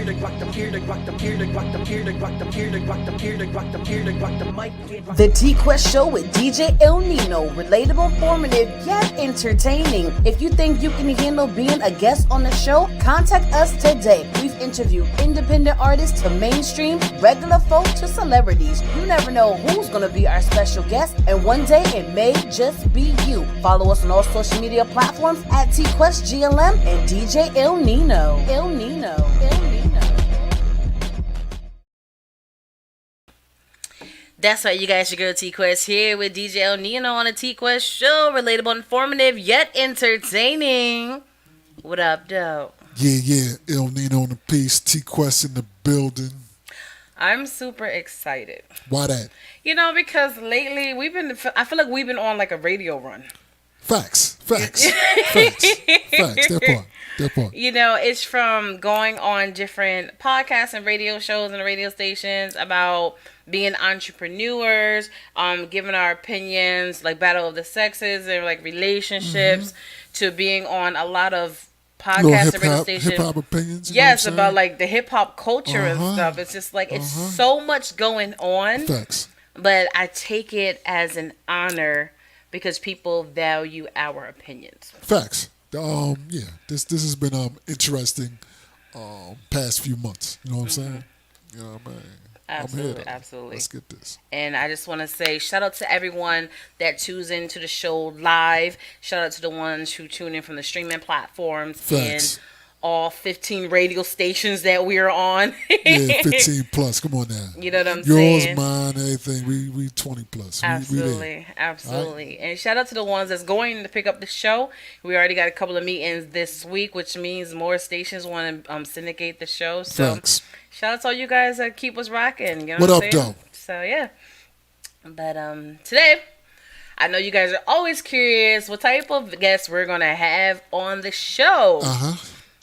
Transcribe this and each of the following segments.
The TQuest Show with DJ El Nino. Relatable, informative, yet entertaining. If you think you can handle being a guest on the show, contact us today. We've interviewed independent artists to mainstream, regular folk to celebrities. You never know who's going to be our special guest, and one day it may just be you. Follow us on all social media platforms at TQuestGLM and DJ El Nino. El Nino. El Nino. That's right, you guys. Your girl TQuest here with DJ El Nino on the TQuest Show. Relatable, informative, yet entertaining. What up, though? Yeah. El Nino on the piece. TQuest in the building. I'm super excited. Why that? Because lately I feel like we've been on like a radio run. Facts. That part. It's from going on different podcasts and radio shows and radio stations about being entrepreneurs, giving our opinions, like Battle of the Sexes and like relationships, to being on a lot of podcasts and radio stations. Hip-hop opinions. Yes, about like the hip-hop culture and stuff. It's just like, it's so much going on. Facts. But I take it as an honor because people value our opinions. Facts. This has been interesting past few months. You know what I'm saying? You know what I mean? Absolutely. Let's get this. And I just want to say shout out to everyone that tunes into the show live. Shout out to the ones who tune in from the streaming platforms. Facts. And all 15 radio stations that we're on. Yeah, 15 plus. Come on now. You know what I'm saying? Yours, mine, everything. We 20 plus. Absolutely. Right? And shout out to the ones that's going to pick up the show. We already got a couple of meetings this week, which means more stations want to syndicate the show. So Facts. Shout out to all you guys that keep us rocking. You know what I'm up, saying? though? So yeah. But today, I know you guys are always curious what type of guests we're gonna have on the show.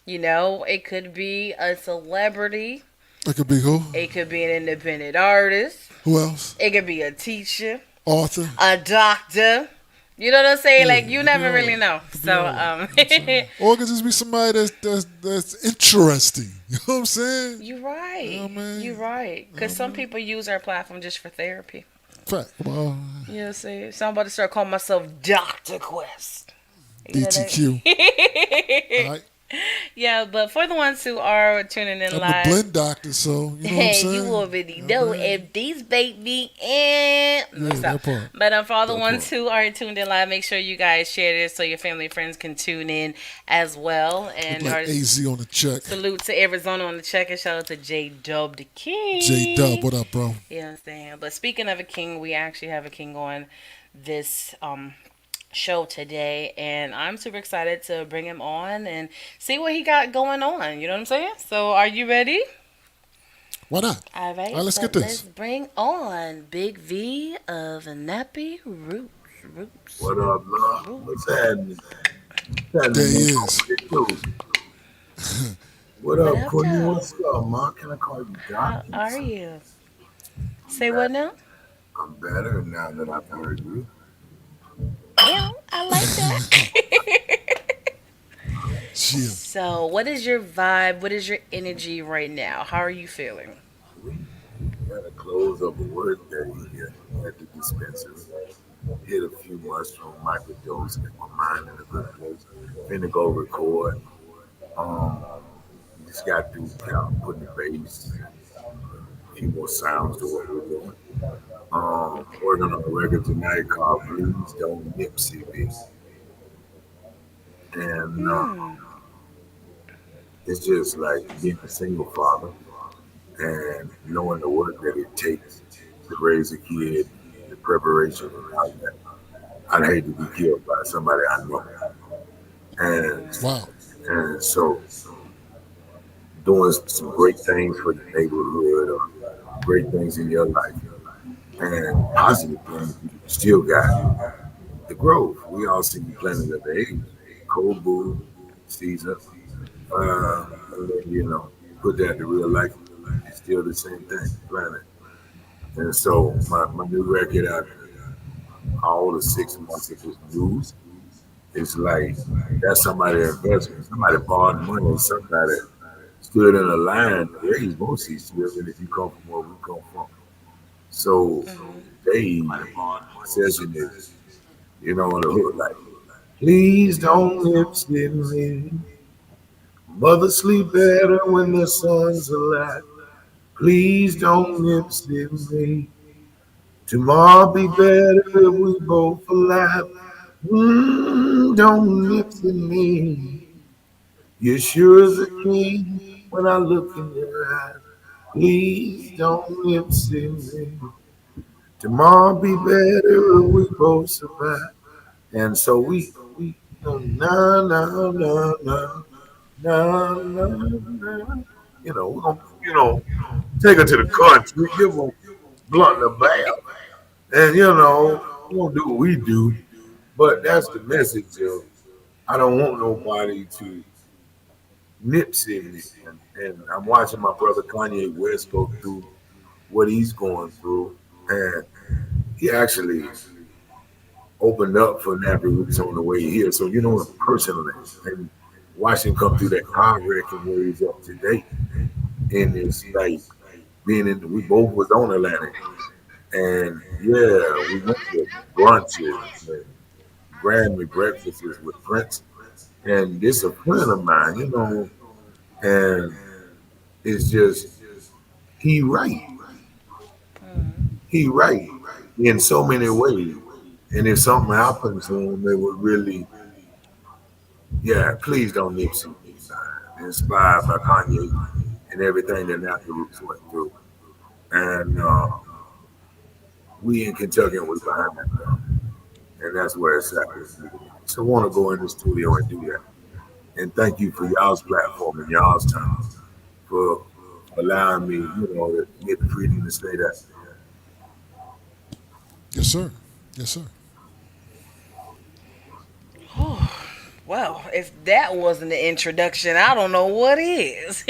It could be a celebrity. It could be who? It could be an independent artist. Who else? It could be a teacher. Author. A doctor. You know what I'm saying? Like, you never really know. So, or it could just be somebody that's interesting. You know what I'm saying? You're right. You know what I mean? You're right. Because some people use our platform just for therapy. Fact. Well, you know what I'm saying? So I'm about to start calling myself Dr. Quest. DTQ. All right. Yeah, but for the ones who are tuning in live, I'm a blend doctor, so you know what I'm saying? You already know if these baby and that part. But for all the ones who are tuned in live, make sure you guys share this so your family and friends can tune in as well. And like AZ on the check. Salute to Arizona on the check, and shout out to J Dub the King. J Dub, what up, bro? You understand? But speaking of a king, we actually have a king on this show today, and I'm super excited to bring him on and see what he got going on. You know what I'm saying? So are you ready? Why not? All right, let's get this. Let's bring on Big V of Nappy Roots. What up, love? What's happening? There he is. What up, Courtney? What's up, man? Can I call you Doc? How are you? Say what now? I'm better now that I've heard you. Yeah, I like that. Chill. So, what is your vibe? What is your energy right now? How are you feeling? Got to close up a work day here at the dispensary. Hit a few mushroom microdose, get my mind in a good place. Finna go record. Just got to putting the bass, a few more sounds to what we're doing. Working on a record tonight called Please Don't Nipsey Me. And it's just like being a single father and knowing the work that it takes to raise a kid, the preparation and all that. I'd hate to be killed by somebody I know. And so doing some great things for the neighborhood or great things in your life. And positive things, you still got the growth. We all see the Planet of the Apes, Cold Boo, Caesar, and then, put that to real life. It's still the same thing, Planet. And so my new record out all the 6 months of this news, it's like that's somebody's investment. Somebody borrowed money, somebody stood in a line to raise most of these children if you come from where we come from. So today, my session is, on the hook, like, please don't lipstick me. Mother sleep better when the sun's alive. Please don't lipstick me. Tomorrow be better if we both alive. Don't lipstick me. You're sure as a king when I look in your eyes. Please don't lipstick me. Tomorrow be better if we both survive. And so we na na na na na na na. We're gonna take her to the country, give her blunt a bath, and we gonna do what we do. But that's the message of I don't want nobody to nipsey me. And I'm watching my brother Kanye West go through what he's going through, and he actually opened up for Nappy Roots on the way here. So personally, and watch him come through that car wreck and where he's up to date. And it's like we both was on Atlantic, and yeah, we went to brunches and Grammy breakfasts with Prince, and this a friend of mine, and it's just he right, he right in so many ways. And if something happens to him, they would really, yeah, please don't Nipsey me. Inspired by Kanye and everything that Nappy Roots went through. And we in Kentucky and we behind that though. And that's where it's at with me. So I want to go in the studio and do that. And thank you for y'all's platform and y'all's time for allowing me, to get the freedom to say that. Yes, sir. Yes, sir. Well, if that wasn't the introduction, I don't know what is.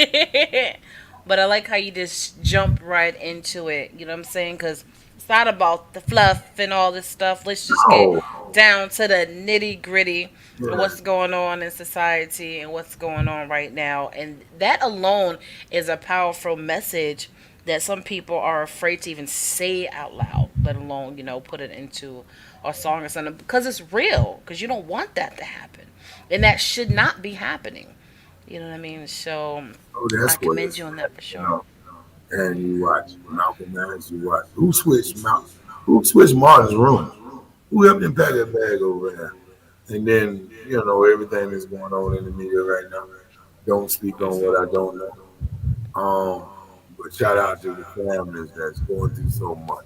But I like how you just jump right into it. You know what I'm saying? Because it's not about the fluff and all this stuff. Let's just get Oh, down to the nitty gritty of yeah. what's going on in society and what's going on right now. And that alone is a powerful message that some people are afraid to even say out loud, let alone, put it into a song or something because it's real, because you don't want that to happen. And that should not be happening. You know what I mean? So Oh, I that's what commend it's you on like, that for sure. And you watch Malcolm X, you watch who switched Martin's room? Who helped him pack that bag over there? And then, everything that's going on in the media right now. Don't speak on what I don't know. But shout out to the families that's going through so much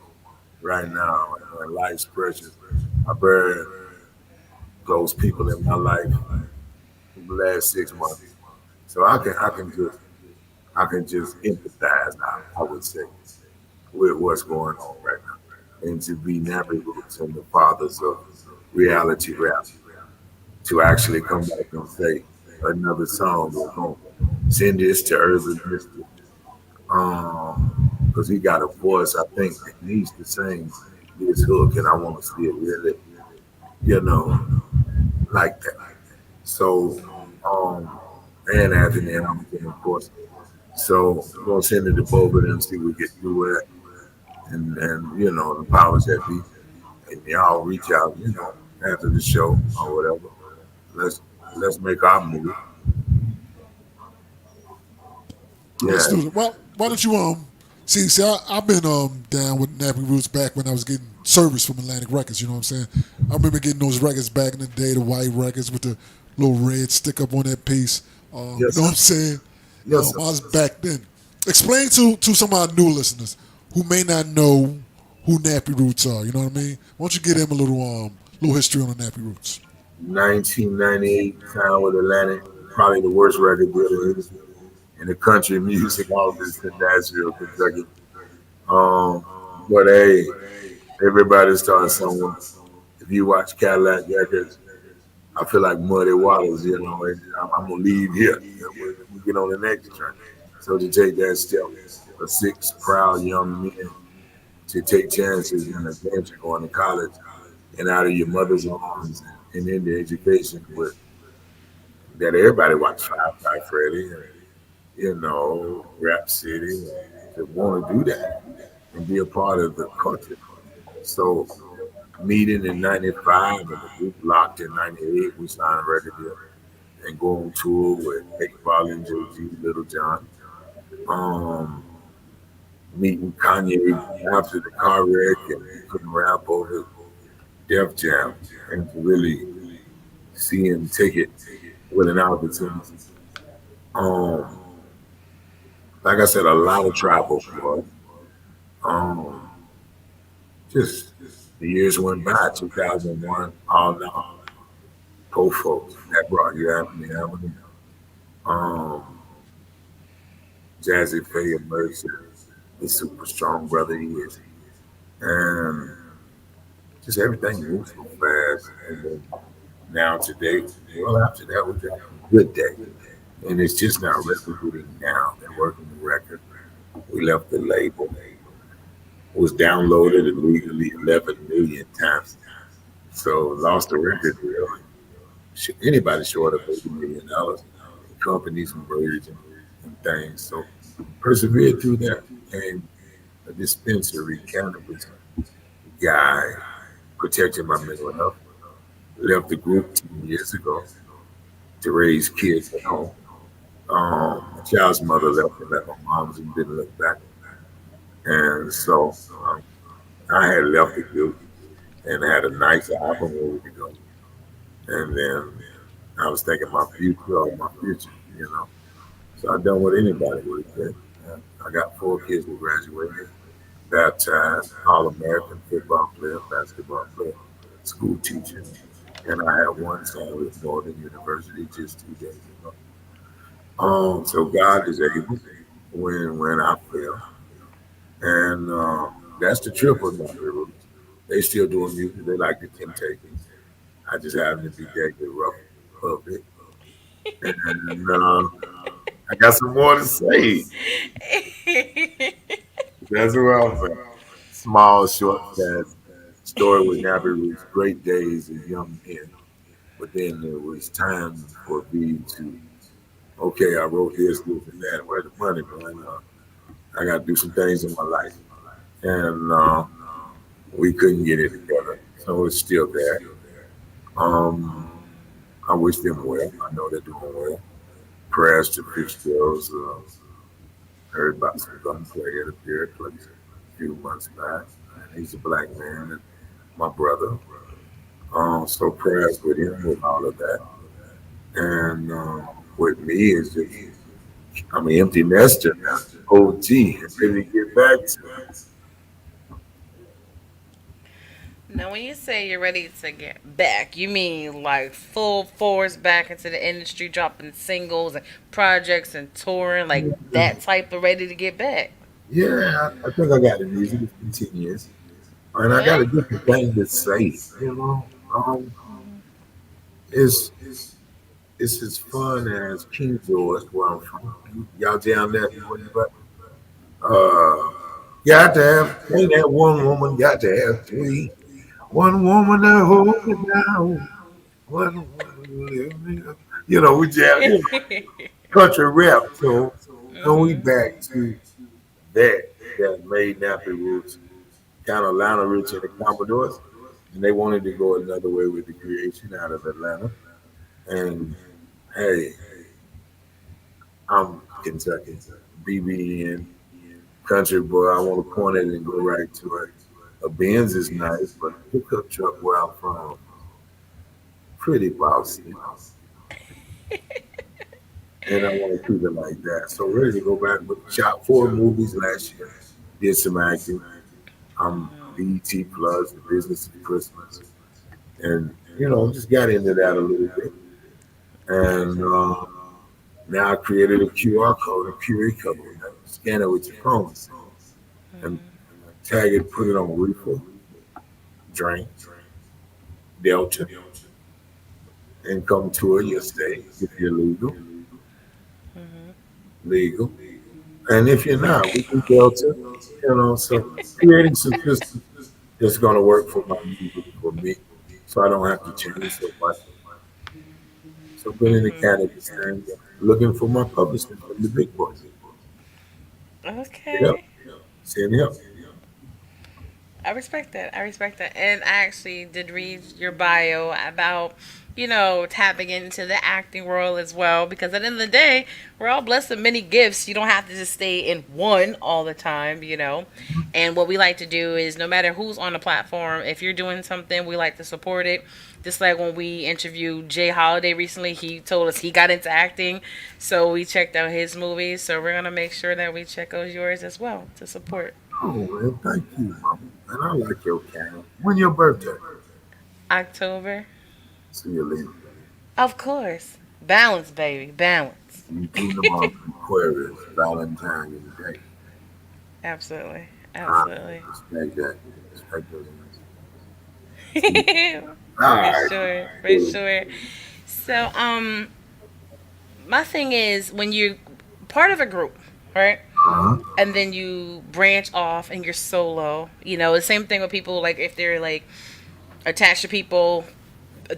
right now and life's precious. I buried those people in my life in the last 6 months. So I can just empathize now, I would say, with what's going on right now. And to be Nappy Roots and the fathers of reality rap to actually come back and say another song will home. Send this to Urban Mystery. Because he got a voice, I think, that needs to sing this hook, and I want to see it really, you know, like that. So, um, and Anthony and Hamilton, of course. So we're gonna send it to both of them, see if we get through it, and the powers that be, and y'all reach out, after the show or whatever. Let's let's make our move. Let's Yeah. do it. Well, why don't you see I've been down with Nappy Roots back when I was getting service from Atlantic Records. You know what I'm saying? I remember getting those records back in the day, the white records with the little red stick up on that piece. You Yes, know what sir. I'm saying? Yes, I sir. was back then. Explain to some of our new listeners who may not know who Nappy Roots are. You know what I mean? Why don't you give them a little history on the Nappy Roots? 1998, signed with Atlantic, probably the worst record deal in the country music office in Nashville, Kentucky. Um, but hey, everybody starts somewhere. If you watch Cadillac Records, I feel like muddy waters, and I'm gonna leave here. We get on the next train. So to take that step, for six proud young men to take chances in adventure going to college and out of your mother's arms and into education with that everybody watched Five Freddy. Rap City, to want to do that and be a part of the culture. So meeting in '95 and the group locked in '98, we signed a record deal and go on tour with Nick Volume, Jay-Z, Little John. Um, Meeting Kanye after the car wreck and he couldn't rap over Def Jam, and to really see him take it with an opportunity. Um, like I said, a lot of travel for us. Um, just the years went by, 2001, all now, poor folks, that brought you Anthony Avenue, um, Jazzy Faye emerged, the super strong brother he is. And just everything moves so fast. And then now today, well, after that, we got a good day. And it's just not replicating now. They're working the record. We left the label. It was downloaded illegally 11 million times. So lost the record deal. Anybody short of $80 million, companies merge and things. So persevered through that. Became a dispensary cannabis guy, protecting my mental health. Left the group 10 years ago to raise kids at home. My child's mother left him at my mom's and didn't look back. And so I had left the group and had a nice album ready to go. And then I was thinking my future or my future, you know. So I done what anybody would have done. I got 4 kids that graduated, baptized, All American football player, basketball player, school teacher. And I had one son with Northern University just 2 days ago. So God is able when I fail. And that's the triple number. They still doing music. They like the Temptations. I just happen to be that good rough of it. And I got some more to say. That's where I'm from. Small, short, fast story with Nappy Roots. Great days as young men. But then there was time for me to, okay, I wrote this, and that. Where's the money, man? I got to do some things in my life. And we couldn't get it together. So it's still there. Um, I wish them well. I know they're doing well. Prayers to Fitzgerald's. Heard about some gunplay at a beer place a few months back. And he's a black man and my brother. So prayers with him with all of that. And with me is just, I'm an empty nester now. OG, ready to get back to it. Now, when you say you're ready to get back, you mean like full force back into the industry, dropping singles and projects and touring, like that type of ready to get back? Yeah, I think I got the music. It's been 10 years. And I got a Okay. different thing to say. It's it's as fun as King George, where I'm from. Y'all jam that, but uh, got to have, ain't that one woman, got to have three. One woman to hold it down. One woman to live me up. We jam, country rap. So, and we Mhm. back to that made Nappy Roots kind of Lionel Richie and the Commodores. And they wanted to go another way with the creation out of Atlanta. And hey, I'm Kentucky, BBN, country boy. I want to point it and go right to it. A Benz is nice, but a pickup truck where I'm from, pretty bossy. And I want to keep it like that. So ready to go back. But shot 4 movies last year. Did some acting. I'm BET Plus, The Business of Christmas, and just got into that a little bit. And now I created a QR code, a QR code. Scan it with your phone and tag it, put it on reefer, drink, Delta, and come tour your state if you're legal. And if you're not, we do Delta, so creating some systems that's going to work for my music, for me, so I don't have to change so much. So I've been in the cannabis thing, looking for my publishing from the big boys. Yep, Okay. send help. I respect that. I respect that. And I actually did read your bio about, tapping into the acting world as well. Because at the end of the day, we're all blessed with many gifts. You don't have to just stay in one all the time. And what we like to do is no matter who's on the platform, if you're doing something, we like to support it. Just like when we interviewed Jay Holiday recently, he told us he got into acting. So we checked out his movies. So we're going to make sure that we check out yours as well to support. Oh man, thank you, mama. And I like your can. When your birthday? October. See you later. Of course. Balance, baby. Balance. You came about Aquarius, Valentine Day. Absolutely. I Absolutely. respect that. Respect those things. All For right. sure. For sure. So, my thing is when you're part of a group, right? Uh-huh. And then you branch off and you're solo. The same thing with people like if they're like attached to people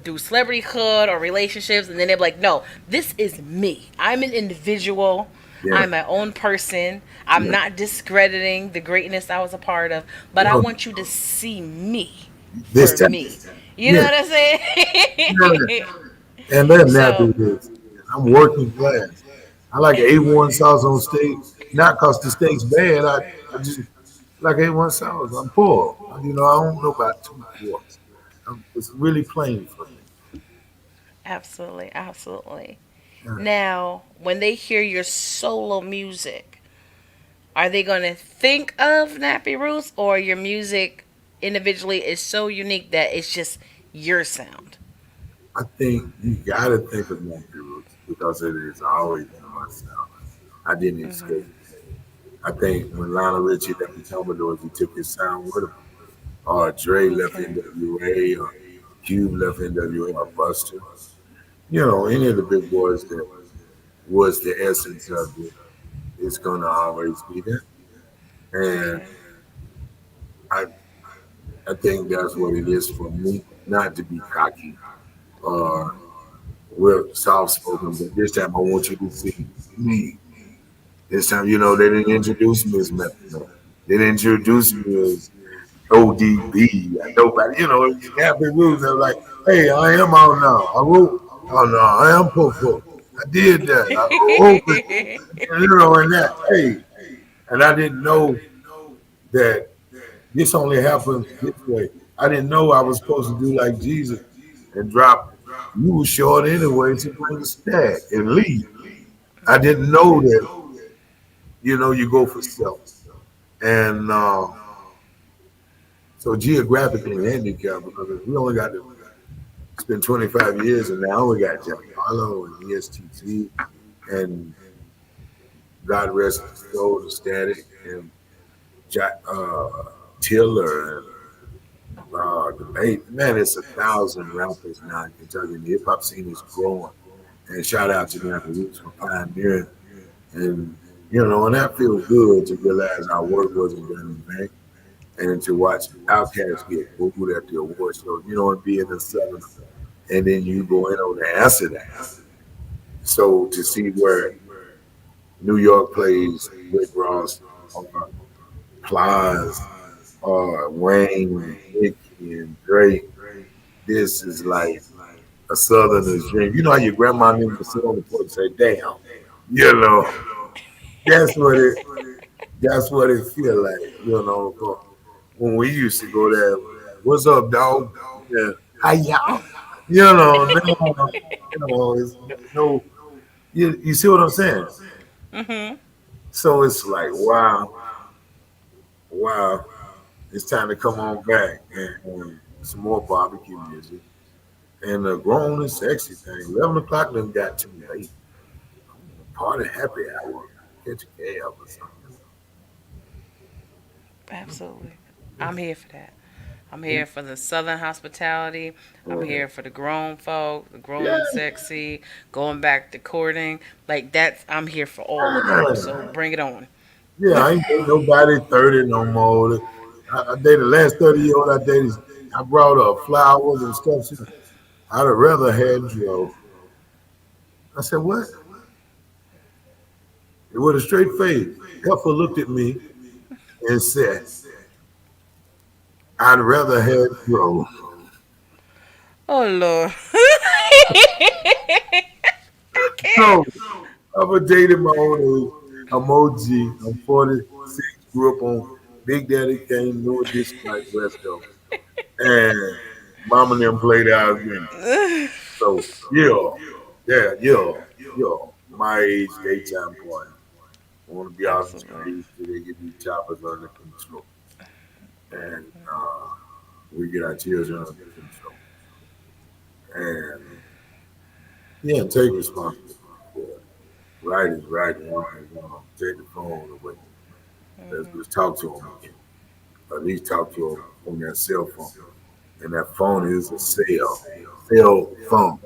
through celebrityhood or relationships, and then they're like, no, this is me. I'm an individual. Yeah. I'm my own person. I'm Yeah. not discrediting the greatness I was a part of, but I Well, want you to see me this for time. me. You know Yeah. what I'm Yeah. saying? And let So, Nappy this. I'm working class. I like A1 sauce on steak, not cause the steak's bad. I just like A1 sauce. I'm poor. I don't know about two quarts. It's really plain for me. absolutely, absolutely. Yeah. Now, when they hear your solo music, are they going to think of Nappy Roots, or your music individually is so unique that it's just your sound? I think you gotta think of Nappy Roots because it is always been myself. I didn't escape. I think when Lionel Richie left the Commodores, he took his sound with him. Or Dre left Okay. NWA, or Cube left NWA, or Buster. Any of the big boys that was the essence of it is gonna always be there. And Okay. I I think that's what it is for me, not to be cocky or real soft spoken, but this time I want you to see me. This time, they didn't introduce me as Method Man. They didn't introduce me as ODB. Nobody, Happy Rules. They're like, hey, I am out now. I wrote, oh no, I am Popo. I did that. I wrote it, and that, hey. And I didn't know that this only happens this way. I didn't know I was supposed to do like Jesus and drop. You were short anyway, so bring a stack and leave. I didn't know that, you go for self. And so geographically handicapped because we only got to spend 25 years and now we got Jack Harlow and ESTG and God rest his soul, the Static and Jack Tiller and the Bait. Man, it's 1,000 rappers now in Kentucky. And the hip hop scene is growing. And shout out to Nappy Roots for pioneering. And, and that feels good to realize our work wasn't done in vain. And to watch Outkast get booed at the award show, and be in the seventh, and then you go in on the answer that. So to see where New York plays Rick Ross, or Plies, or Wayne, Nicki, and Drake, this is like a Southerner's dream. You know how your grandma used to sit on the porch and say, "Damn," you know, that's what it. That's what it feel like, when we used to go there. What's up, dog? Yeah. Hi, y'all. Now, it's no. You see what I'm saying? Mm-hmm. So it's like, wow, wow. It's time to come on back and some more barbecue music and a grown and sexy thing. 11 o'clock done got too late. Party happy hour. Catch a cab or something. Absolutely. I'm here for that. I'm here for the Southern hospitality. I'm here for the grown folk, the grown Yeah. and sexy, going back to courting. Like that's I'm here for all of that. Yeah. So bring it on. Yeah, I ain't dating nobody 30 no more. I dated the last 30-year-old I dated. I brought her flowers and stuff. I'd have rather had Joe. I said, what? And with a straight face, Heifer looked at me and said, I'd rather have grow. Oh Lord. I can't. So I've dated my own age. I'm OG. I'm 46. Grew up on Big Daddy Kane, New Edition, like West Coast. And Mom and them played out again. So, yeah. My age, daytime party. I want to be out in the Absolutely. streets till they get these choppers under control. And we get our children under control. And yeah, take responsibility for it. Right is right, and wrong is wrong. Take the phone away. Let's talk to them again. At least talk to them on their cell phone. And that phone is a cell phone, cell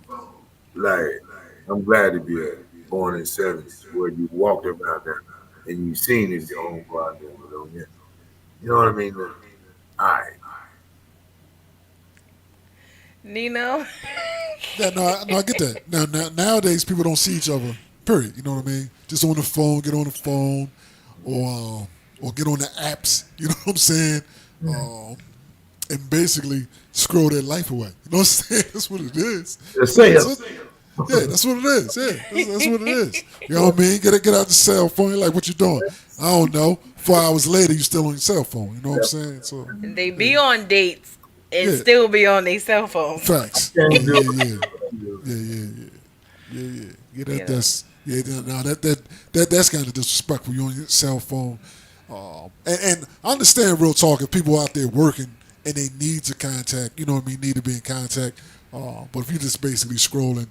phone. Like, I'm glad to be born in '70s where you walked around there and you seen it your own blood there. You know what I mean? All right. Nino. Yeah, no, no, I get that. Nowadays, people don't see each other. Period. You know what I mean? Just on the phone, get on the phone, or get on the apps. You know what I'm saying? Um, and basically scroll their life away. You know what I'm saying? That's what it is. The cell. That's it. Yeah, that's what it is. Yeah, that's what it is. You know what I mean? Get out the cell phone. You're like, what you doing? I don't know. 4 hours later, you still on your cell phone. You know what I'm saying? So, They yeah, be on dates and yeah. still be on their cell phones. Facts. Yeah, Can't do yeah, it. yeah, yeah, yeah. Yeah. You know. That's yeah. No, that's kind of disrespectful. You on your cell phone, and I understand real talk. If people out there working and they need to contact, you know what I mean, need to be in contact. But if you're just basically scrolling,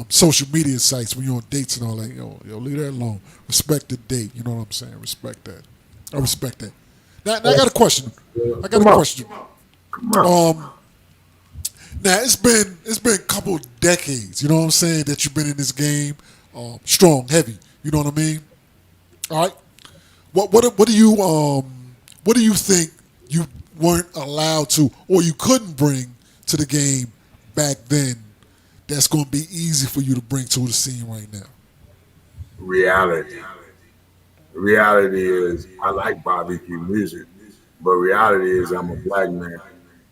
social media sites when you're on dates and all that, leave that alone. Respect the date. You know what I'm saying? Respect that. I respect that. Now I got a question. I got a Come on. question. Come on. Now it's been a couple decades, you know what I'm saying, that you've been in this game, strong, heavy. You know what I mean? All right. What do you think you weren't allowed to or you couldn't bring to the game back then that's going to be easy for you to bring to the scene right now? Reality. Reality is I like barbecue music, but reality is I'm a black man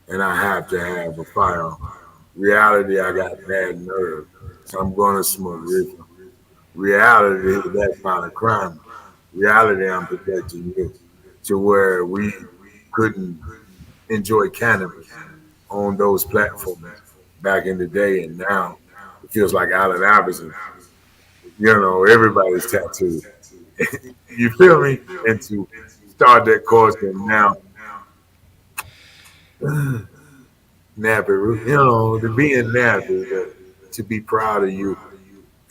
and I have to have a firearm. Reality, I got bad nerve, so I'm gonna smoke reefer. Reality, that's not a crime. Reality, I'm protecting you to where we couldn't enjoy cannabis on those platforms back in the day, and now it feels like Allen Iverson. Everybody's tattooed. You feel me? And to start that course, and now Nappy, to be in Nappy, to be proud of you.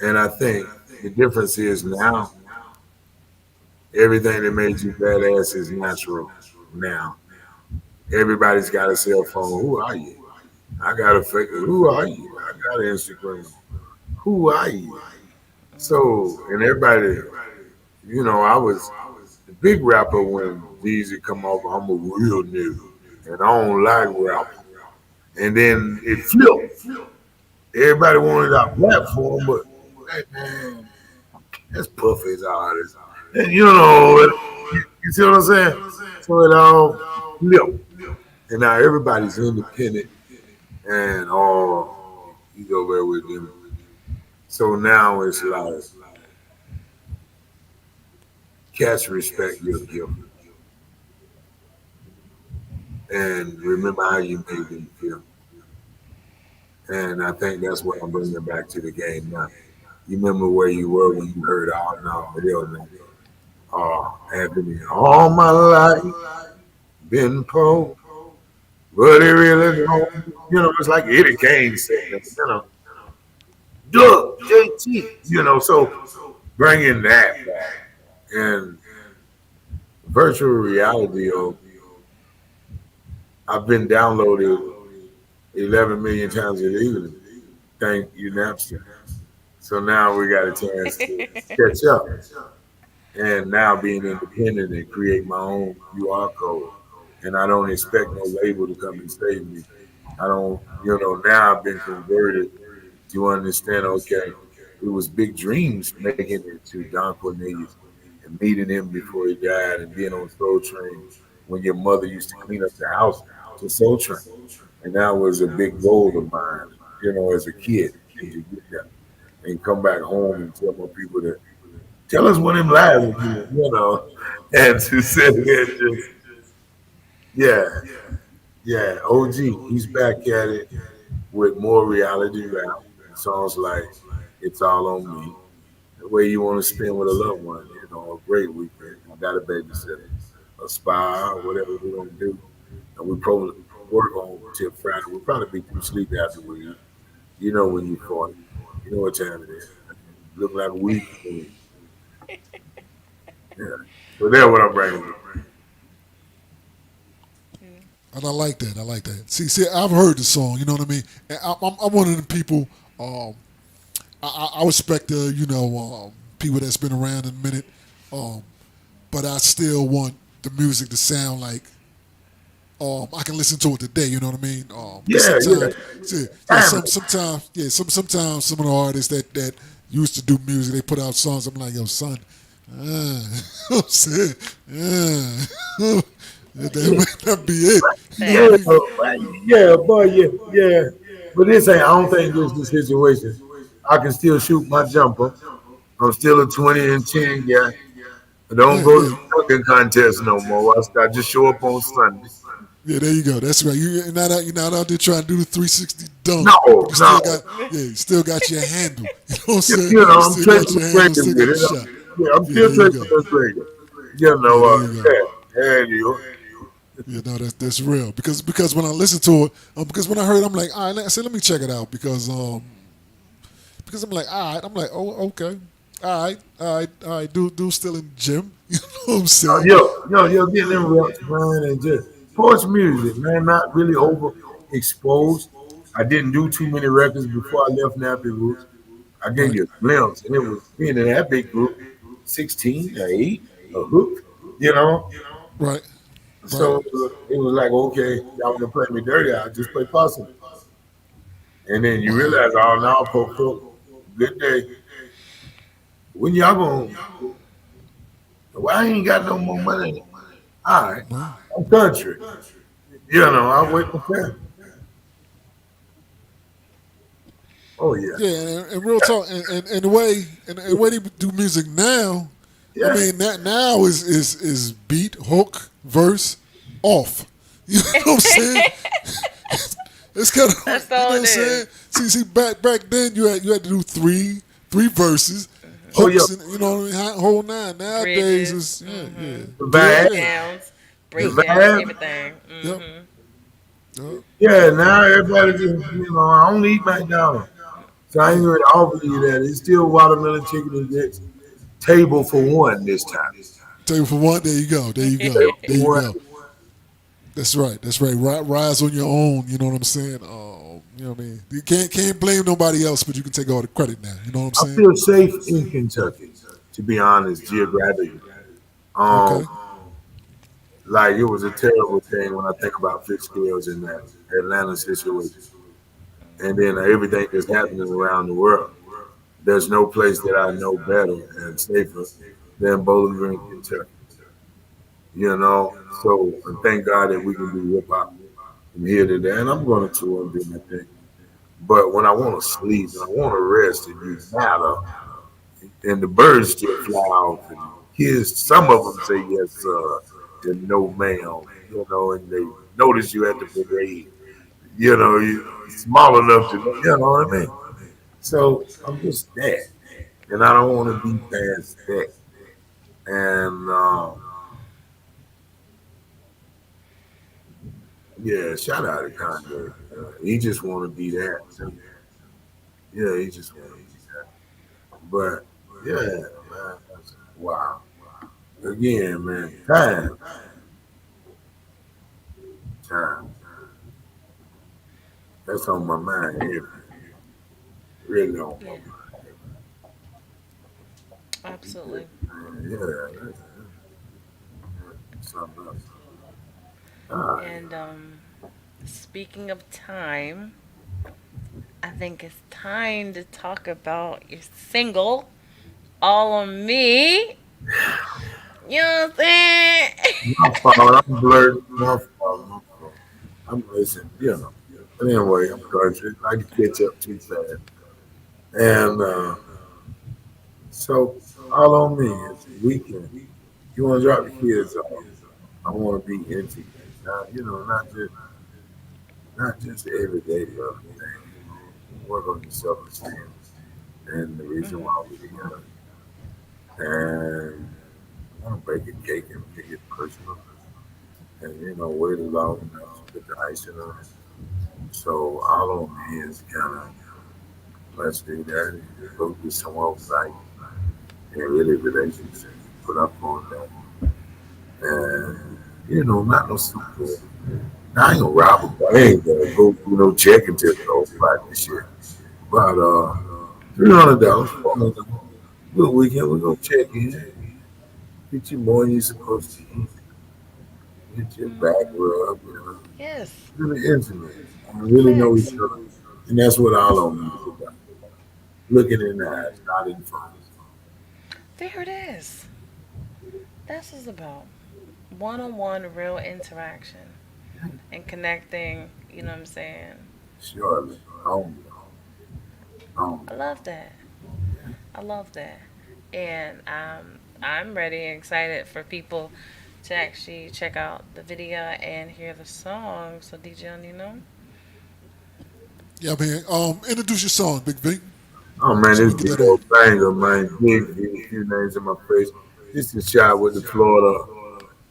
And I think the difference is now everything that made you badass is natural now. Everybody's got a cell phone. Who are you? I got a fake. Who are you? I got an Instagram. Who are you? So, and everybody, I was the big rapper when Jeezy come over. I'm a real nigga, and I don't like rap. And then it flipped. Everybody wanted our platform, but hey, man, that's Puffy's artist. And you see what I'm saying? So it all flipped. And now everybody's independent and he's over there with them. So now it's like cats respect your gift and remember how you made them feel. And I think that's what I'm bringing back to the game now. You remember where you were when you heard all no, hell no. Anthony, all my life been poor, but it really don't. It's like Eddie Kane said, Doug, JT, so bringing that back and virtual reality. I've been downloaded 11 million times illegally. Thank you, Napster. So now we got a chance to catch up. And now being independent and create my own QR code. And I don't expect no label to come and save me. I don't, now I've been converted to understand, okay, it was big dreams making it to Don Cornelius and meeting him before he died and being on Soul Train when your mother used to clean up the house to Soul Train. And that was a big goal of mine, as a kid, and to get that and come back home and tell my people that tell us what him live again, and to sit here and just, yeah, yeah, OG, he's back at it with more reality rap and songs like It's All on Me, the way you want to spend with a loved one, a great weekend. I got a babysitter, a spa, whatever we're going to do. And we probably work on till Friday. We'll probably be through sleep after we eat. You know when you're 40. You know what time it is. Look like a week. Yeah. So that's what I'm bringing you. And I like that. I like that. See, I've heard the song. You know what I mean. And I'm one of the people. Um, I respect the people that's been around in a minute, um, but I still want the music to sound like I can listen to it today. You know what I mean? Because Yeah, yeah. sometimes, yeah, Timeless. sometimes some of the artists that used to do music, they put out songs. I'm like, yo, son, you know what I'm saying, that Yeah, might not be it. You know yeah, what I mean? Facts. yeah, boy, yeah, yeah. But this ain't, I don't think this is the situation. I can still shoot my jumper. I'm still a 20 and 10 guy. I don't Yeah, go to yeah. the dunking contest no more. I just show up on Sunday. Yeah, there you go. That's right. You're not out there trying to do the 360 dunk, but No, you still no. got you still got your handle. You know what I'm saying? I'm Still got Tracy your handle, McGrady still with got the it. shot. Yeah, I'm Yeah, still there you Tracy go. McGrady. Yeah, there you go. Yeah, yeah, you. Yeah, no, that's real. Because when I listen to it, because when I heard, it, I'm like, all right, I said, let me check it out because I'm like, all right, I'm like, oh, okay, all right, do still in the gym. You know what I'm saying? Getting them reps, man, and just sports music, man, not really overexposed. I didn't do too many records before I left Nappy Roots. I gave Right, you a glimpse, and it was being in that big group, 16, or 8, a hook, you know. right, right. So it was like, okay, y'all want to play me dirty, I'll just play possible. And then you Wow, realize, oh, now, folk, good day. When y'all going, well, I ain't got no more money. All right, wow. I'm country. I wait for that. Oh, yeah. Yeah, and real talk, and the way and the way they do music now, I Yeah. mean that now is beat, hook, verse, off. You know what I'm saying? It's kind of That's you know all what it I'm saying. is. See, back then you had to do three verses, Oh, yeah. hooks, and you know what I mean, whole nine. Nowadays Bridges, it's yeah, The yeah, vibe. yeah, breakdowns, yeah, The breakdowns, vibe. everything. yep, yep, Yeah, now everybody just, I don't eat McDonald's. So I ain't yeah. going to offer you that. It's still watermelon chicken and grits. Table for one this time. Tell you for one, there you go, there you go, Table there for you one. go. That's right. That's right. Rise on your own. You know what I'm saying? You know what I mean? You can't blame nobody else, but you can take all the credit now. You know what I'm I saying? feel safe in Kentucky, to be honest, geographically. Um, Okay. like it was a terrible thing when I think about Fitzgerald's in that Atlanta situation, and then everything that's happening around the world. There's no place that I know better and safer than Bowling Green, Kentucky. So and thank God that we can do hip hop from here to there, and I'm going to tour and do my thing. But when I want to sleep and I want to rest and you matter, and the birds still fly off, and kids, some of them say yes, sir, and no, ma'am, and they notice you at the parade, you small enough to know, you know what I mean? So I'm just that, and I don't want to be past that. And yeah, shout out to Kanye. He just want to be that. So, yeah, he just want to be that. But yeah, man, wow. Again, man, time. That's on my mind here. Really on my Yeah, mind. absolutely. Yeah, that's something else. All right. And speaking of time, I think it's time to talk about your single, All on Me. You know what I'm saying? My fault. I'm blurred. My fault. My fault. I'm listening. But anyway, I'm sorry. I can catch up too fast. And so, all on me is weekend. You want to drop the kids off. I want to be intimate. Not just everyday love thing. Work on your self-esteem and the reason Mhm. why we're together. And I want to bake a cake and make it personal. And wait long enough to put the icing on it. So all on me is kind of let's do that and go get somewhere we like and really relationship. Put up on that. And not no super. I ain't gonna rob a bank. I ain't gonna go do no check until go like this shit. But $300, $400. Good weekend, we gonna check in. Get you more than you supposed to eat. Get your back Mhm. rub. Yes. Really intimate. And really know each Facts. other. And that's what all on me is about. Looking in the eyes, not in front. There it is. That's what it's about. One on one real interaction and connecting, you know what I'm saying? Surely. Only. I Only. love that. I love that. And I'm ready and excited for people to actually check out the video and hear the song. So, DJ, you know? Yeah, man. Introduce your song, Big V, Oh man, so this we can get big that on. old banger, man. Big few names in my face. This is shot with the Florida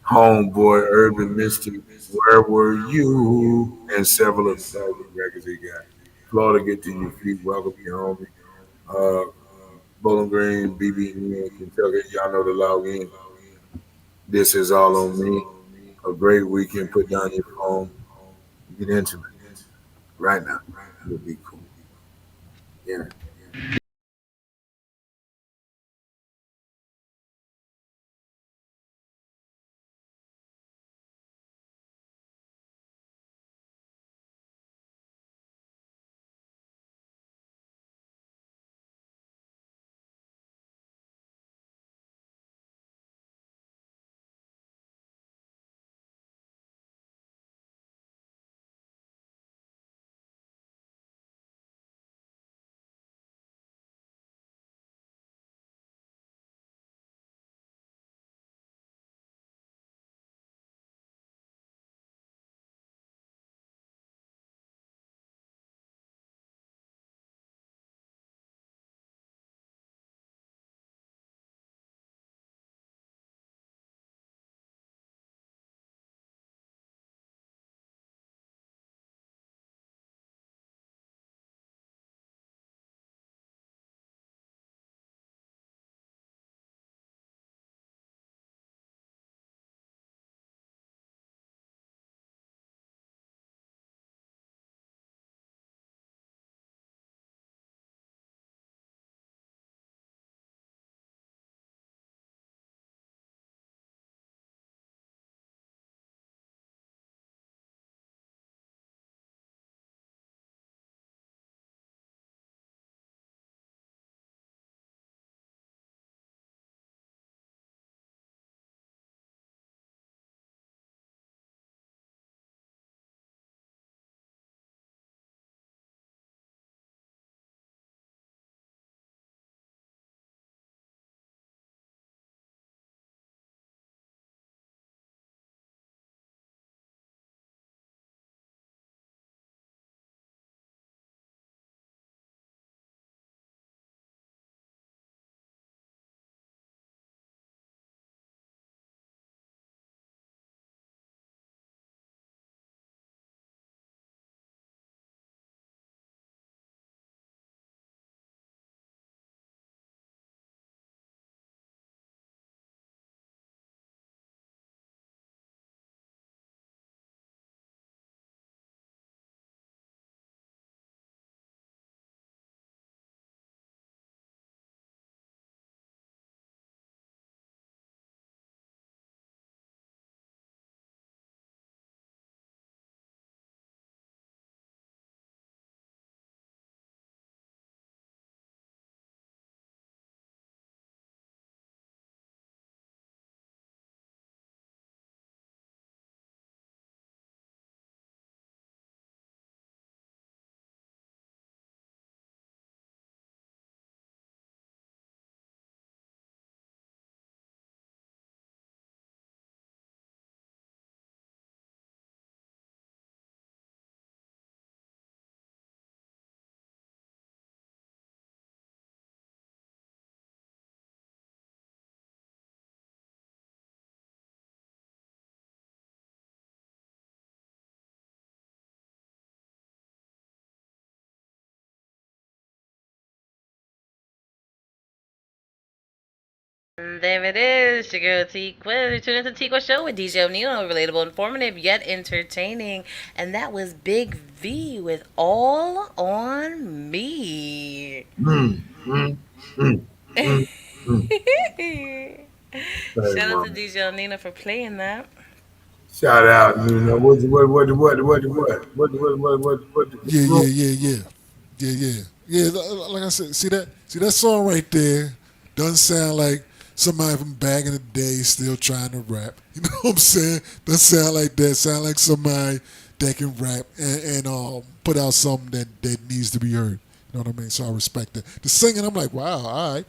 homeboy, Urban Mystic. Where were you? And several of the records he got. Florida, get to your feet. Welcome you home. Bowling Green, BB, Kentucky. Y'all know the log in. This is all on me. A great weekend. Put down your phone. Get intimate right now. It'll be cool. Yeah. And there it is, your girl T Quest. Tune into T Quest Show with DJ O'Neill. Relatable, informative, yet entertaining. And that was Big V with All on Me. Mm, mm, mm, mm, mm. Hey, Shout out to mama. DJ O'Neill for playing that. Shout out, you know, Yeah, what, yeah, yeah, yeah, yeah, yeah, yeah. Like I said, see that song right there doesn't sound like somebody from back in the day still trying to rap. You know what I'm saying? Doesn't sound like that. Sound like somebody that can rap and put out something that needs to be heard. You know what I mean? So I respect that. The singing, I'm like, wow, all right.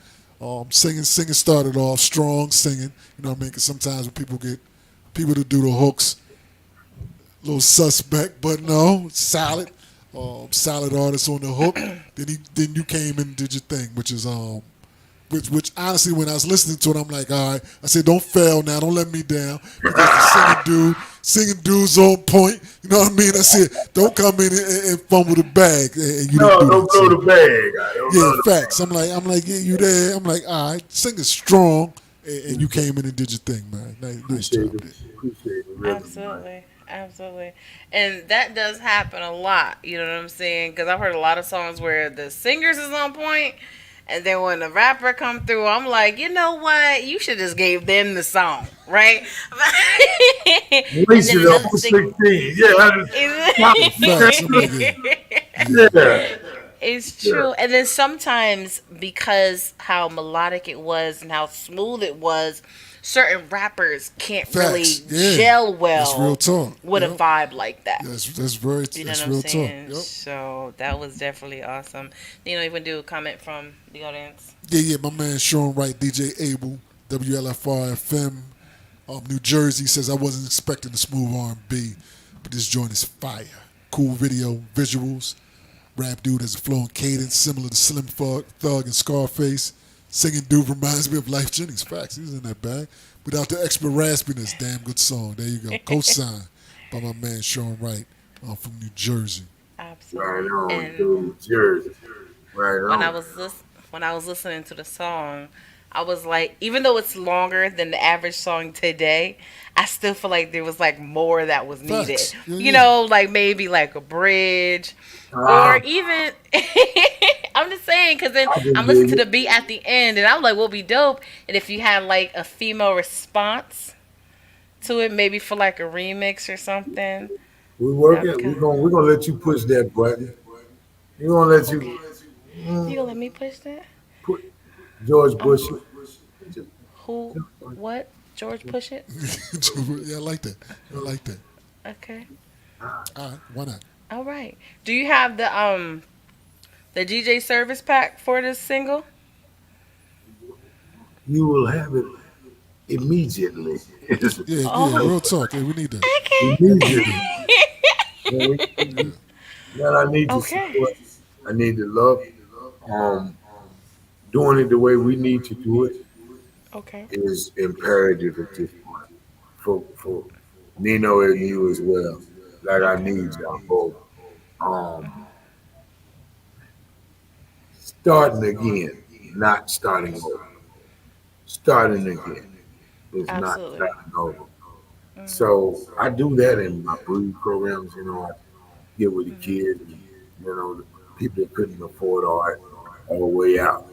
Singing started off strong, singing. You know what I mean? Because sometimes when people get people to do the hooks, little suspect, but no, solid, solid artist on the hook. Then you came and did your thing, which honestly, when I was listening to it, I'm like, all right. I said, don't fail now, don't let me down because singing dude's on point. You know what I mean? I said, don't come in and fumble the bag, and you didn't no, do don't that. blow So the bag. Don't yeah, blow the bag. facts. I'm like, yeah, you there? I'm like, all right, singing strong, and you came in and did your thing, man. Nice Appreciate job it. there. Appreciate it, really, man. Absolutely. Absolutely. And that does happen a lot, you know what I'm saying? Because I've heard a lot of songs where the singers is on point, and then when the rapper come through, I'm like, you know what? You should just gave them the song, right? And then Wasted the another whole thing. 16. Yeah, Yeah, facts. I'm like, yeah, yeah. yeah, It's yeah. true. And then sometimes because how melodic it was and how smooth it was, certain rappers can't really Facts. Yeah. gel That's real well talk. with a Yep. vibe like that. You know what That's I'm real talk. saying? Yep. So that was definitely awesome. You know, even do a comment from the audience. Yeah, yeah. My man Sean Wright, DJ Abel, WLFR FM, New Jersey says I wasn't expecting a smooth R&B, but this joint is fire. Cool video, visuals. Rap dude has a flowing cadence similar to Slim Thug and Scarface. Singing dude reminds me of Life Jennings. Facts, he's in that bag. Without the extra raspiness, damn good song. There you go. Co-signed by my man Sean Wright from New Jersey. Right Absolutely. on, And dude. Jersey. Right when I on. was when I was listening to the song, I was like, even though it's longer than the average song today, I still feel like there was like more that was needed. Facts. Yeah, You yeah. know, like maybe like a bridge, or Ah, even I'm just saying because then I can I'm listening dig to it. the beat at the end, and I'm like, what would be dope? And if you had like a female response to it, maybe for like a remix or something, We that would working. kind of. We're gonna let you push that button. We're gonna let Okay, you mm, you gonna let me push that? put George Um, Bush. who? What? George, push it. Yeah, I like that. I like that. Okay. All right, why not? All right. Do you have the DJ service pack for this single? You will have it immediately. Yeah, yeah, Oh, real talk. Yeah, we need that. We need Immediately. that. Man, Yeah. man, I need to okay. support. I need to love. Um, Doing it the way we need to do it Okay. is imperative at this point for Nino and you as well. Like I Okay. need y'all both. Um, Starting again, not starting over. Starting again is not Absolutely. starting over. Mhm. So I do that in my breed programs. You know, I get with the Mhm. kids, and, you know, the people that couldn't afford art all the way out,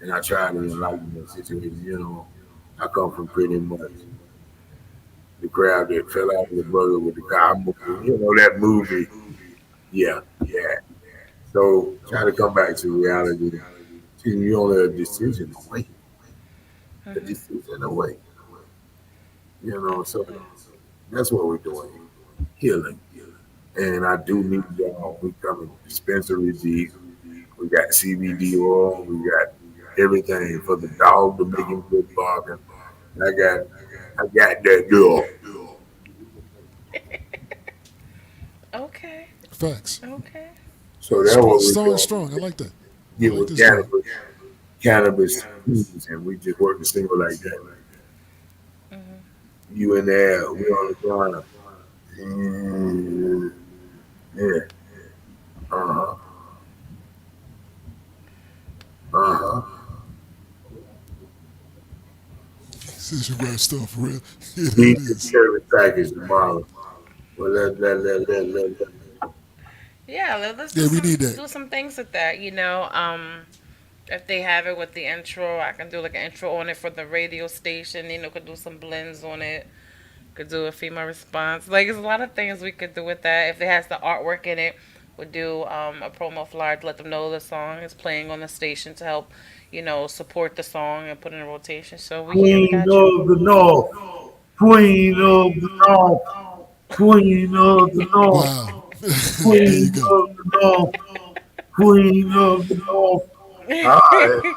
and I try to enlighten the situation. You know, I come from pretty much the crowd that fell out of the brother with the car movie. You know that movie. Yeah, yeah. So try to come back to reality. See, you only a decision away. A Mhm. decision away. You know, so Absolutely. that's what we're doing. Healing. And I do need y'all. We coming dispensary deep. We got CBD oil. We got everything for the dog to make him good barking. I got that girl. Okay. Facts. Okay. So that's what we're Strong, doing. strong. I like that. I Get like with this joint. cannabis teams, and we just work the single like that. Mhm. You in there, we on the corner. Mm, yeah. Uh-huh. Uh-huh. is your rap stuff for real. Yeah, Need it the is. service package tomorrow. Well, let. Yeah, let's Yeah, we need that. do some things with that. If they have it with the intro, I can do like an intro on it for the radio station. Could do some blends on it. Could do a female response. Like, there's a lot of things we could do with that. If it has the artwork in it, we'll do a promo flyer to let them know the song is playing on the station to help, support the song and put it in rotation. So we here, we Queen got you. of the North, Queen of the North, Queen of the North, Wow. There you Queen go. of the North, Queen of the North. All right.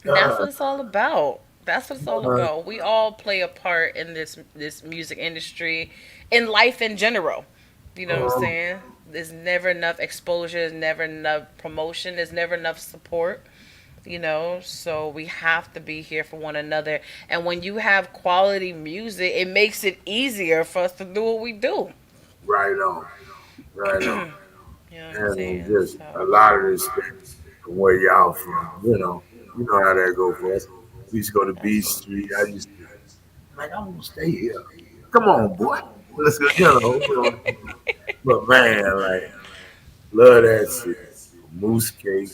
And that's what it's all about. That's what it's all about. We all play a part in this music industry, in life in general. You know what I'm saying? There's never enough exposure. There's never enough promotion. There's never enough support. So we have to be here for one another. And when you have quality music, it makes it easier for us to do what we do. Right on, right on. You know what I'm And saying? just a So lot of respect from where y'all from. You know how that go for us. We used to go to that's Beach what. Street. I used to like, I want to stay here. Come on, boy. Let's go. But man, like, love that shit. Moose cake,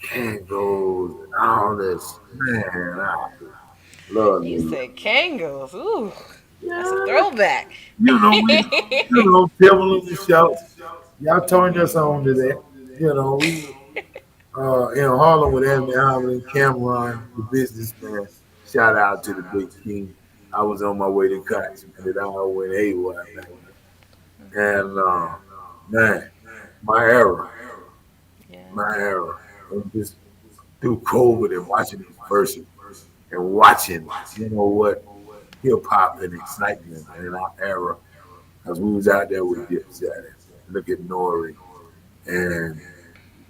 Kangols, and all this. Man, I love You New York. said Kangos. Ooh, that's a Yeah, throwback. Timberlands and shouts. Y'all turned us on to that. We in Harlem with Anthony Hamlin, Cameron, the businessman. Shout out to the big king. I was on my way to cuts, man. It all went haywire back then. And man, my era, Yeah. my era. And just through COVID and watching these verses and watching, hip hop and excitement in our era. Because we was out there with Dipset. Look at Nori and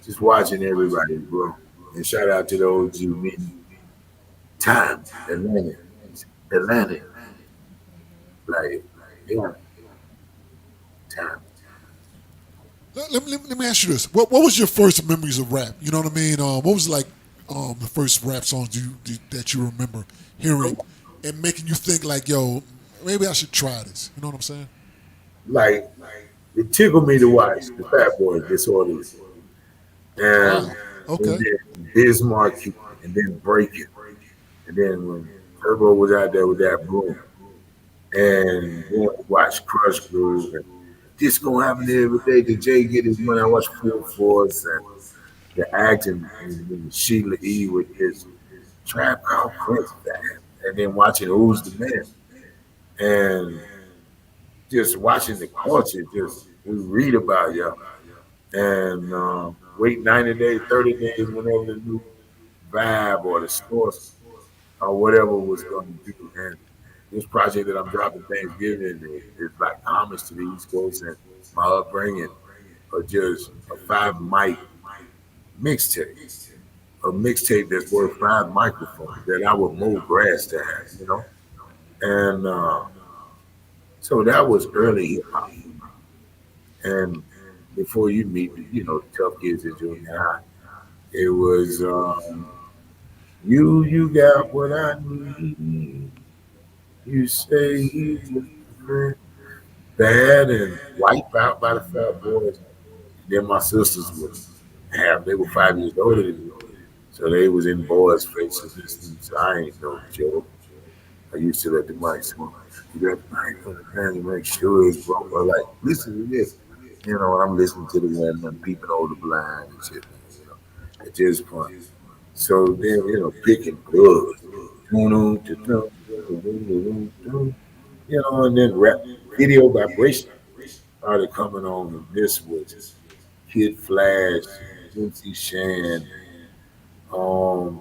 just watching everybody grow. And shout out to the OG many times, Atlantic, like, yeah, time. Let me ask you this: what was your first memories of rap? You know what I mean? What was like the first rap songs that you remember hearing and making you think like, yo, maybe I should try this? You know what I'm saying? Like, it tickled me to watch the Fat Boy Disorderly and, Wow. and Okay. then Bismarck and then Break It. And then when Turbo was out there with that broom and then watch Crush Groove and this gonna happen every day. Did Jay get his money? I watched Full Force and the acting and Sheila E with his Trap Called Prince back. And then watching Who's the Man and just watching the culture, just we read about y'all and wait 90 days, 30 days, whenever the new vibe or the source or whatever was going to do. And this project that I'm dropping Thanksgiving is like homage to the East Coast and my upbringing, or just a 5 mic mixtape, a mixtape that's worth 5 microphones that I would mow grass to have. And so that was early hip hop. And before you meet me, tough kids in junior high, it was you got what I need. You say he's a friend. Bad and wiped out by the Fat Boys. Then my sisters they were 5 years older than me. So they was in boys' faces listening. So I ain't no joke. I used to let the mic smoke. You got the mic on the pan to make sure it's broke. But like, listen to this. I'm listening to the wind and peeping over the blind and shit. It's just fun. So then, picking plugs. And then rap video vibration started coming on. And this was Kid Flash, MC Shan. Um,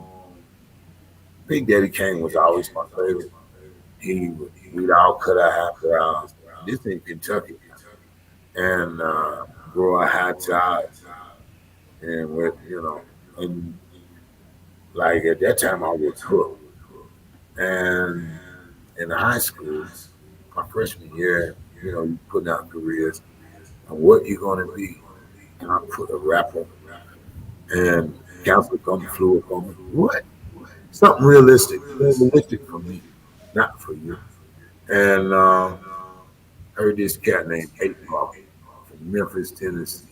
Big Daddy Kane was always my favorite. We'd all cut our half rounds. This in Kentucky. And grow our high ties. And and like at that time I was hooked. And in high school, my freshman year, you putting out careers and what you gonna be. And I put a rapper and counselor come flew up on me. What? something realistic, more realistic for me, not for you. And heard this cat named 8 Ball from Memphis, Tennessee.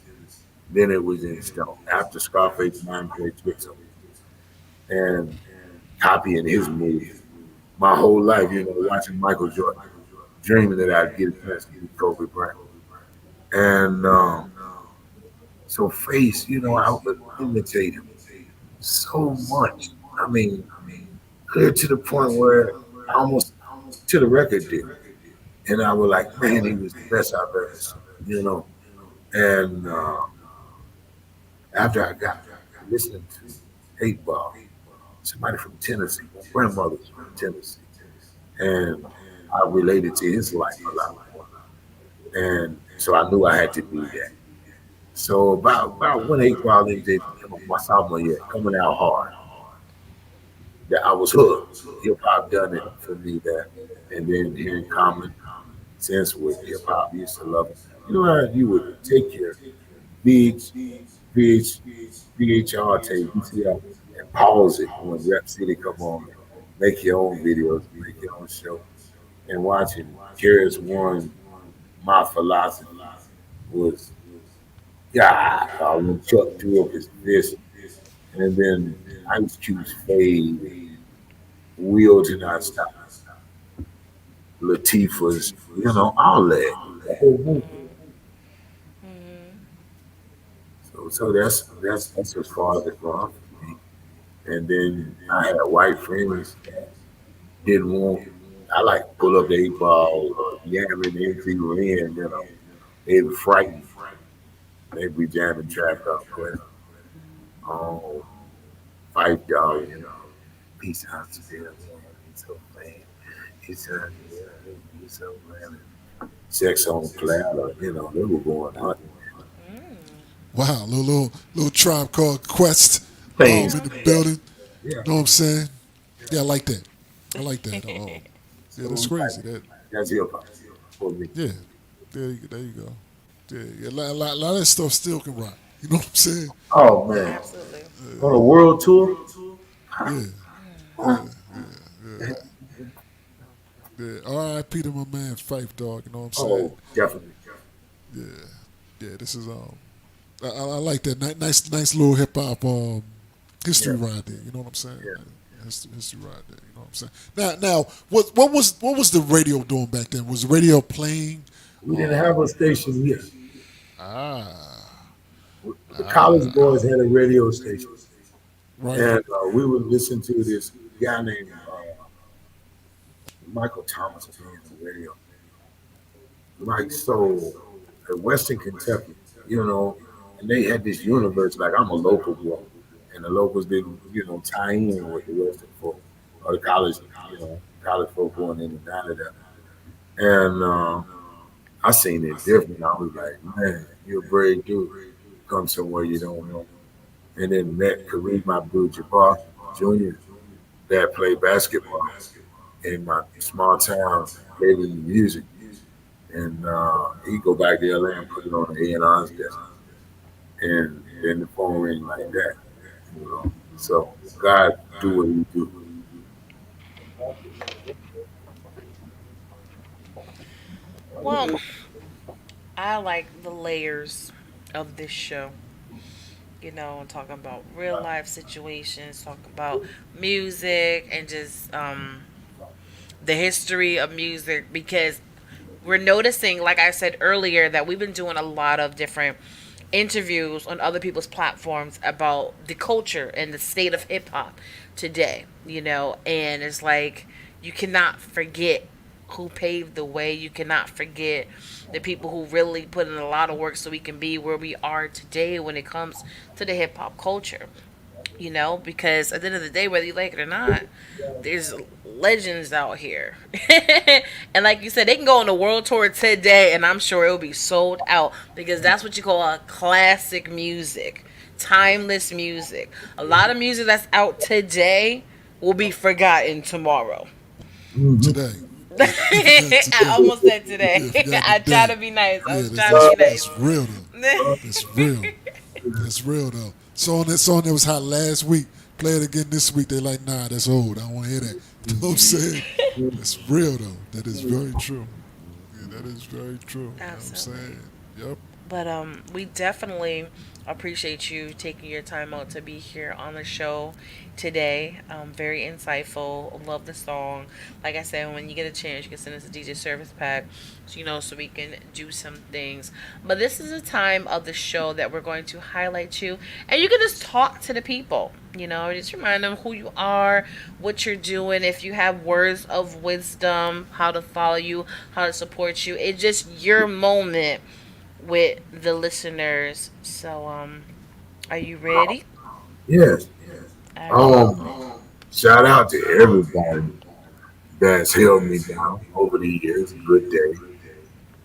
Then it was in stone. After Scarface Mind played tricks on me and copying his moves. My whole life, watching Michael Jordan, dreaming that I'd get a chance to beat Kobe Bryant. And so Face, I would imitate him so much. I mean, clear to the point where almost to the record deal. And I was like, man, he was the best I've ever seen. And after I got listening to 8 Ball, somebody from Tennessee, my grandmother's from Tennessee, and I related to his life a lot more. And so I knew I had to do that. So about when 8 Ball did my sophomore year, coming out hard, that I was hooked. Hip hop done it for me there. And then hearing Common Sense with hip hop, used to love it. You know how you would take your VH, VH, VHR tape, VCR, and pause it when Rap City come on, make your own videos, make your own show, and watching Curious One, my philosophy was, yeah, when Chuck threw up his fist, and then Ice Cube's Fade, Wheel to Not Stop, Latifah's, all that, the whole movie. So that's as far as it gone for me. And then I had white friends that didn't want. I like pull up the 8 Ball, jamming every ran. They were frightened. They be jamming track up with oh, $5. Peace out to them. He's so man. He's so man. Sex on the platter. They were going hunting. Wow, little tribe called Quest Things. in the building. Yeah. Know what I'm saying? Yeah, I like that. I like that. Yeah, that's crazy. That's hip hop for me. Yeah, there you go. Yeah, a lot of that stuff still can rock. You know what I'm saying? Oh man. Absolutely. On a world tour. Yeah, yeah. R.I.P. to my man Fife Dog. You know what I'm saying? Oh, definitely. Yeah. This is I like that nice little hip hop history Yeah. ride there. You know what I'm saying? Yeah. History ride there. You know what I'm saying? Now, what was the radio doing back then? Was the radio playing? We didn't have a station yet. Ah, The college boys had a radio station, right. and we would listen to this guy named Michael Thomas on the radio. Like so, at Western Kentucky, and they had this universe. Like I'm a local boy, and the locals didn't, tie in with the Western folk or the college, college folk going in and out of there. And I seen it different. I was like, man, you're a brave dude. Come somewhere you don't know. And then met Kareem Abdul-Jabbar Jr. that played basketball in my small town, played in the music. And he go back to LA and put it on the A&R's desk. And then the phone ring like that. So God do what he do. Well, I like the layers of this show. Talking about real life situations, talking about music, and just the history of music because we're noticing, like I said earlier, that we've been doing a lot of different interviews on other people's platforms about the culture and the state of hip hop today, and it's like you cannot forget who paved the way. You cannot forget the people who really put in a lot of work so we can be where we are today when it comes to the hip hop culture. Because at the end of the day, whether you like it or not, there's legends out here. And like you said, they can go on a world tour today, and I'm sure it'll be sold out because that's what you call a classic music, timeless music. A lot of music that's out today will be forgotten tomorrow. Today. I almost said today. Yeah, I today. try to be nice. I was that's, trying to be that's nice. real though. That's real. That's real though. Song that was hot last week Play it again this week. They like, nah, that's old. I don't want to hear that. You know what I'm saying? That's real though. That is very true. Yeah, that is very true. You know what I'm Absolutely. saying? Yep. But we definitely appreciate you taking your time out to be here on the show today. Very insightful. Love the song. Like I said, when you get a chance, you can send us a DJ service pack, so so we can do some things. But this is a time of the show that we're going to highlight you, and you can just talk to the people. Just remind them who you are, what you're doing. If you have words of wisdom, how to follow you, how to support you. It's just your moment with the listeners. So, are you ready? Yes. Absolutely. Shout out to everybody that's held me down over the years. Good day.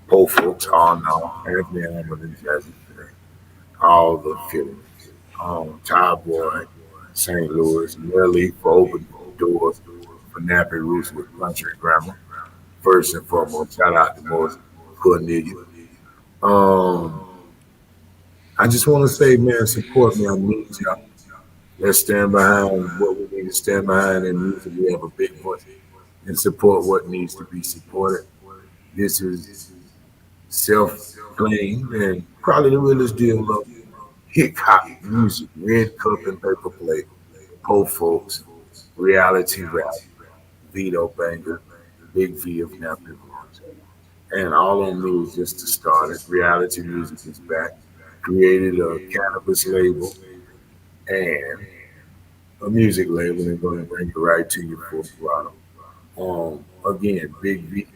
Poor folks, all now. Anthony Allen and Jazzy Faye. All the feelings. Ty Boy, St. Louis, Nelly for opening doors for Nappy Roots with country grammar. First and foremost, shout out to most Cornelia. Um, I just want to say, man, support me. I need y'all. Let's stand behind what we need to stand behind in music. We have a big voice and support what needs to be supported. This is self-claimed and probably the realest deal of hip hop music, red cup and paper plate, po folks, reality rap, Vito Banger, Big V of Nappy. And all on me was just to start it. Reality music is back. Created a cannabis label and a music label and going to bring it right to you for throttle. Again, Big V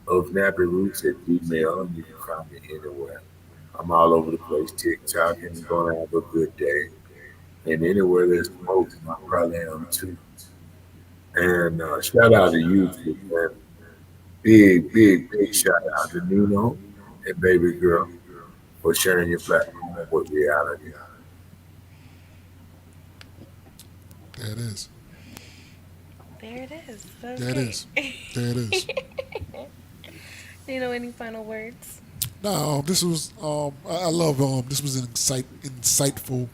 of Nappy Roots at Gmail, and you can find me anywhere. I'm all over the place, TikTok, and going to have a good day. And anywhere there's smoke, I probably am too. And shout out to you, man. Big shout out to NINO and Baby Girl for sharing your platform with reality. There it is. There it is. That was There it great. is. There it is. Any final words? No, this was I love this was an insightful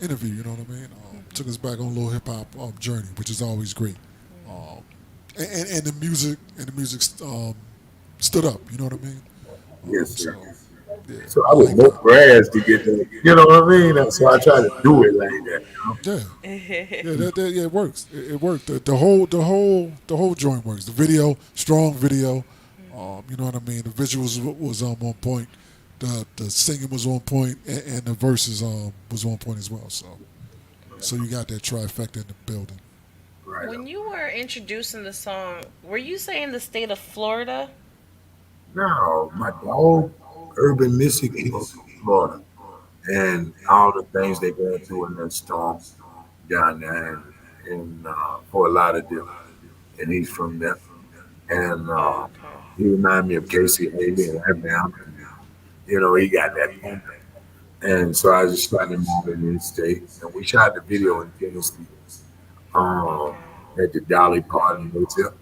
interview. You know what I mean? Took us back on a little hip hop journey, which is always great. Um, and the music stood up. You know what I mean? Yes, sir. So yeah, So I I was like more that. grass to get there. You know what I mean? So I try to do it like that. Yeah, yeah, yeah, it works. It worked. The whole joint works. The video, strong video. You know what I mean. The visuals was on point. The singing was on point, and the verses was on point as well. So you got that trifecta in the building. Right. When you were introducing the song, were you saying the state of Florida? Now, my dog, Urban Mystic, he goes to Florida. And all the things they go through in that storm down there and for a lot of them. And he's from there. And Okay. he reminded me of Casey Haley and Abraham. He got that boom. And so I just shot him out in his state. And we shot the video in Tennessee um, Okay. at the Dolly Parton Hotel.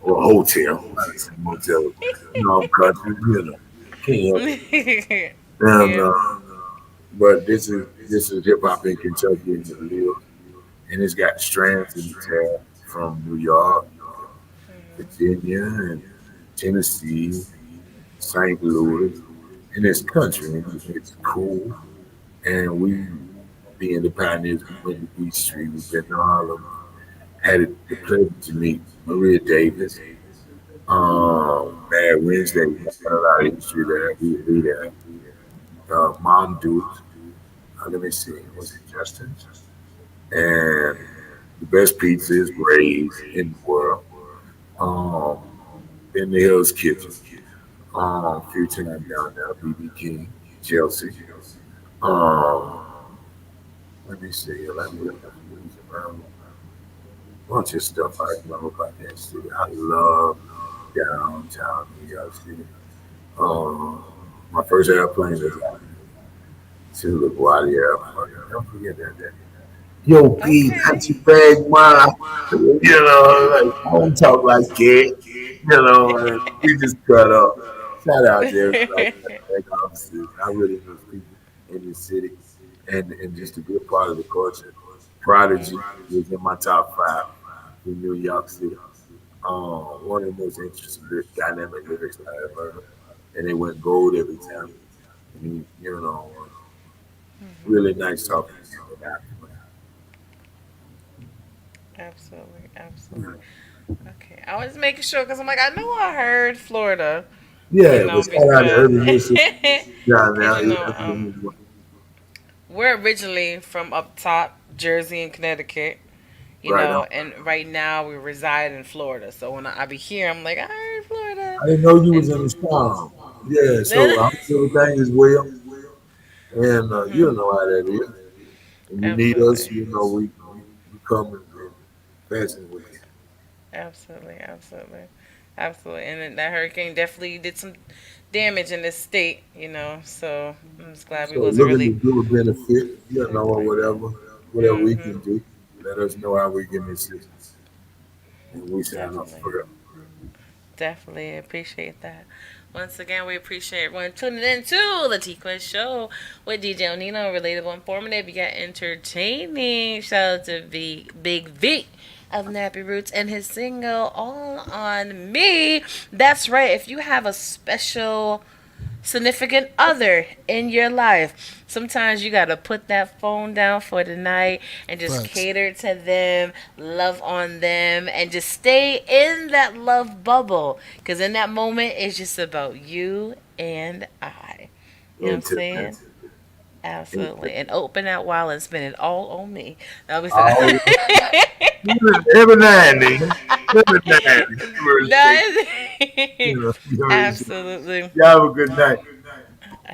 Or hotel, not say motel. Country, can't help it. And Yeah. but this is hip hop in Kentucky and it lives, and it's got strands in the tab from New York, Virginia, and Tennessee, St. Louis, and it's country and it's cool. And we, being the pioneers, we went to East Street, we've been to Harlem, had the pleasure to meet Maria Davis. Mad Wednesday, we got a lot of history there. We there. Mom Dukes. Let me see. Was it Justin? And the best pizza is Ray's in the world. Um, in the Hills Kitchen. A few times down there. BB King, Chelsea. Um, let me see. Let me look at a bunch of stuff I love about that city. I love downtown New York City. Um, my first airplane was to LaGuardia Airport. Don't forget that. Yo, B, Okay. got your bag, ma. Like, I don't talk like that. And we just cut up. Shout out to everybody in the offices. I really miss people in the city and just to be a part of the culture. Prodigy was in my top 5 in New York City. One of the most interesting, dynamic lyrics I ever heard. And they went gold every time. And really nice talking to you about Absolutely, absolutely. Okay, I was making sure because I'm like, I know I heard Florida, Yeah, but shout out to because Urban Mission down because there. we're originally from up top, Jersey and Connecticut, Right on. and right now we reside in Florida. So when I be here, I'm like, I heard Florida, I didn't know you was and in the storm. Yeah, so I hope everything is well. And you know how that is. And you need us, absolutely, we come and fasten with you. absolutely, absolutely, absolutely, and then that hurricane definitely did some damage in this state, So I'm just glad we So wasn't looking to really. do a benefit, or whatever we can Hmm. do. Let us know how we can assist. And we sign up Definitely. for it. Definitely appreciate that. Once again, we appreciate everyone tuning in to the TQuest Show with DJ Nino. Relatable, informative, yet entertaining. Shout out to Big V of Nappy Roots and his single All on Me. That's right. If you have a special significant other in your life, sometimes you gotta put that phone down for the night and just Facts. cater to them, love on them, and just stay in that love bubble. Because in that moment, it's just about you and I. You know what I'm saying? Intimate. Absolutely. And open that wallet and spend it all on me. That'll be so. All every now and then. Every now and then. You understand? You understand? Absolutely. Y'all have a good night.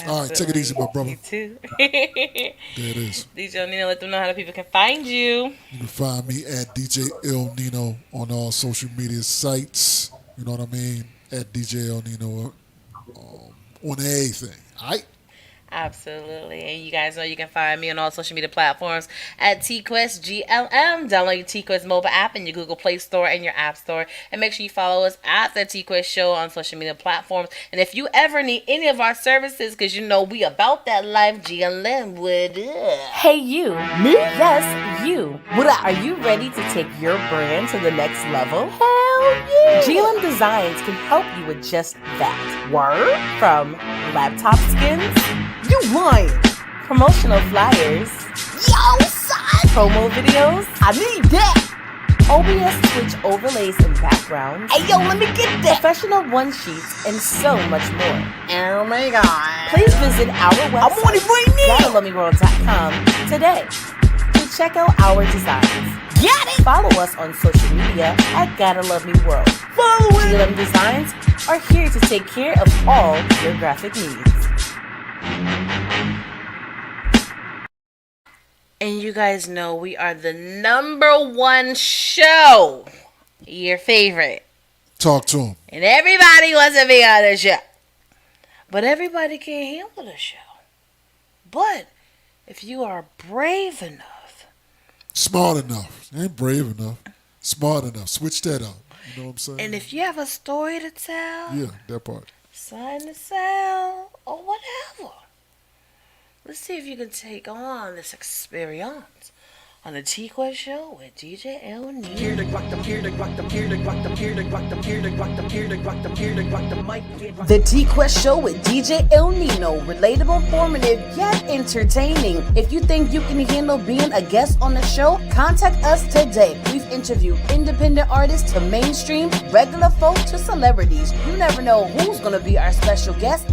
All right, take it easy, my brother. You too. There it is. DJ Nino, let them know how the people can find you. You can find me at DJ El Nino on all social media sites. You know what I mean? At DJ El Nino on everything. All right? Absolutely. And you guys know you can find me on all social media platforms at TQuestGLM. Download your TQuest mobile app in your Google Play Store and your App Store. And make sure you follow us at the TQuest Show on social media platforms. And if you ever need any of our services, because we about that life, GLM would. Hey, you. Me? Yes, you. What up? Are you ready to take your brand to the next level? Hell yeah. GLM Designs can help you with just that. Word? From laptop skins. You lying. Promotional flyers. Yo, son. Promo videos. I need that. OBS Twitch overlays and backgrounds. Hey, yo, let me get that. Professional one-sheets and so much more. Oh, my God. Please visit our website. I'm on it right now. GottaLoveMeWorld.com today to check out our designs. Get it. Follow us on social media at Gotta Love Me World. Follow it. GLM Designs are here to take care of all your graphic needs. And you guys know we are the #1 show. Your favorite. Talk to him. And everybody wants to be on the show. But everybody can't handle the show. But if you are brave enough. Smart enough. Ain't brave enough. Smart enough. Switch that up. You know what I'm saying? And if you have a story to tell. Yeah, that part. Sign to sell. Or whatever. Let's see if you can take on this experience on the TQuest Show with DJ El Nino. The TQuest Show with DJ El Nino. Relatable, informative, yet entertaining. If you think you can handle being a guest on the show, contact us today. We've interviewed independent artists to mainstream, regular folk to celebrities. You never know who's going to be our special guest,